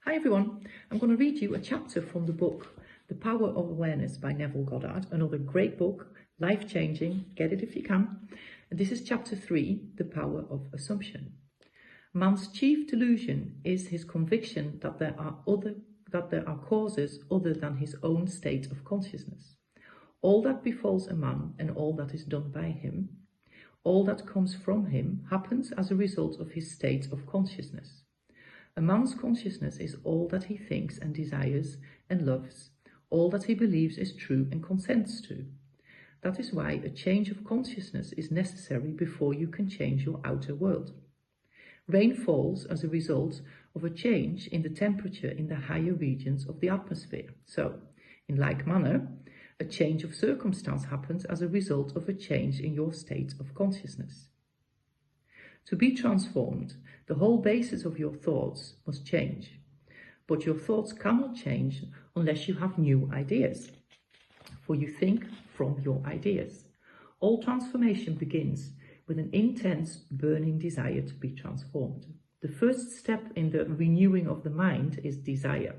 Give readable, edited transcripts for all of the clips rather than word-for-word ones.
Hi everyone, I'm going to read you a chapter from the book The Power of Awareness by Neville Goddard, another great book, life-changing, get it if you can. And this is chapter 3, The Power of Assumption. Man's chief delusion is his conviction that there are causes other than his own state of consciousness. All that befalls a man and all that is done by him, all that comes from him, happens as a result of his state of consciousness. A man's consciousness is all that he thinks and desires and loves, all that he believes is true and consents to. That is why a change of consciousness is necessary before you can change your outer world. Rain falls as a result of a change in the temperature in the higher regions of the atmosphere. So, in like manner, a change of circumstance happens as a result of a change in your state of consciousness. To be transformed, the whole basis of your thoughts must change. But your thoughts cannot change unless you have new ideas. For you think from your ideas. All transformation begins with an intense, burning desire to be transformed. The first step in the renewing of the mind is desire.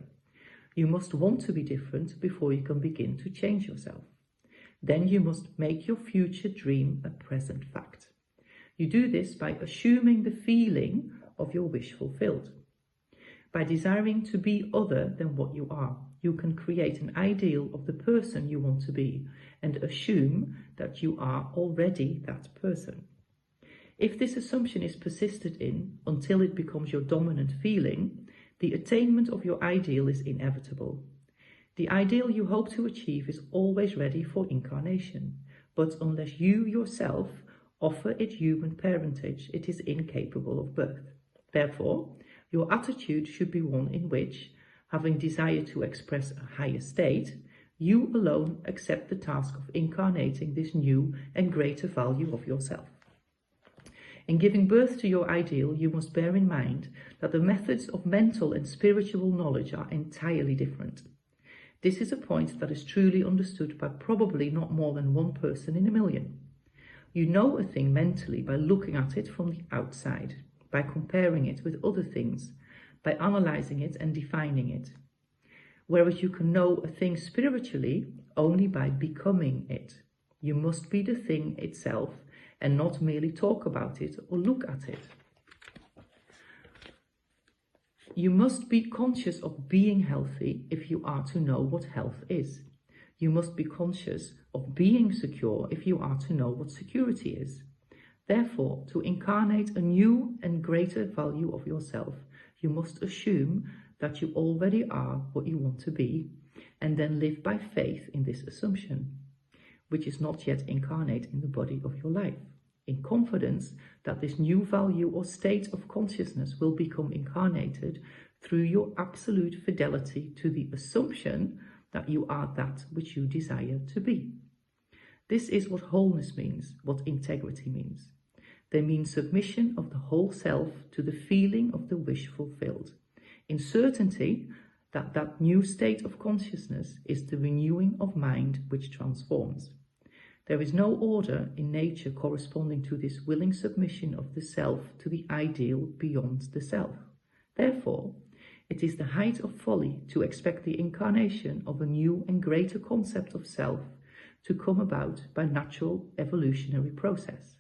You must want to be different before you can begin to change yourself. Then you must make your future dream a present fact. You do this by assuming the feeling of your wish fulfilled. By desiring to be other than what you are, you can create an ideal of the person you want to be and assume that you are already that person. If this assumption is persisted in until it becomes your dominant feeling, the attainment of your ideal is inevitable. The ideal you hope to achieve is always ready for incarnation, but unless you yourself offer it human parentage, it is incapable of birth. Therefore, your attitude should be one in which, having desire to express a higher state, you alone accept the task of incarnating this new and greater value of yourself. In giving birth to your ideal, you must bear in mind that the methods of mental and spiritual knowledge are entirely different. This is a point that is truly understood by probably not more than one person in a million. You know a thing mentally by looking at it from the outside, by comparing it with other things, by analyzing it and defining it. Whereas you can know a thing spiritually only by becoming it. You must be the thing itself and not merely talk about it or look at it. You must be conscious of being healthy if you are to know what health is. You must be conscious of being secure if you are to know what security is. Therefore, to incarnate a new and greater value of yourself, you must assume that you already are what you want to be, and then live by faith in this assumption, which is not yet incarnate in the body of your life, in confidence that this new value or state of consciousness will become incarnated through your absolute fidelity to the assumption that you are that which you desire to be. This is what wholeness means, what integrity means. They mean submission of the whole self to the feeling of the wish fulfilled, in certainty that that new state of consciousness is the renewing of mind which transforms. There is no order in nature corresponding to this willing submission of the self to the ideal beyond the self. Therefore, it is the height of folly to expect the incarnation of a new and greater concept of self to come about by natural evolutionary process.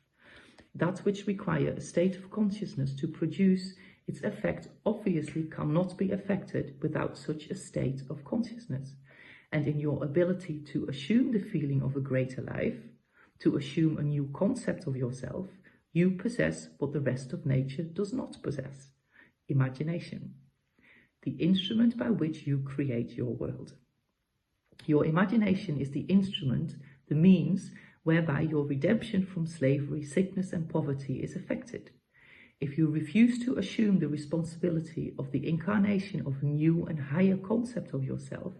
That which requires a state of consciousness to produce its effect obviously cannot be affected without such a state of consciousness. And in your ability to assume the feeling of a greater life, to assume a new concept of yourself, you possess what the rest of nature does not possess: imagination, the instrument by which you create your world. Your imagination is the instrument, the means whereby your redemption from slavery, sickness and poverty is effected. If you refuse to assume the responsibility of the incarnation of a new and higher concept of yourself,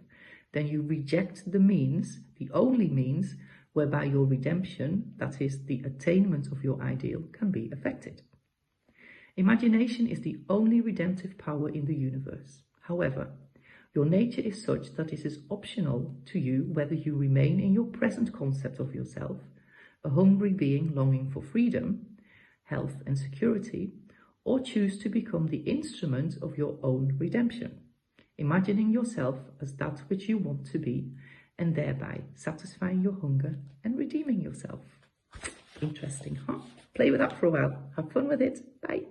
then you reject the means, the only means, whereby your redemption, that is, the attainment of your ideal, can be effected. Imagination is the only redemptive power in the universe. However, your nature is such that it is optional to you whether you remain in your present concept of yourself, a hungry being longing for freedom, health and security, or choose to become the instrument of your own redemption. imagining yourself as that which you want to be, and thereby satisfying your hunger and redeeming yourself. Interesting, huh? Play with that for a while. Have fun with it. Bye.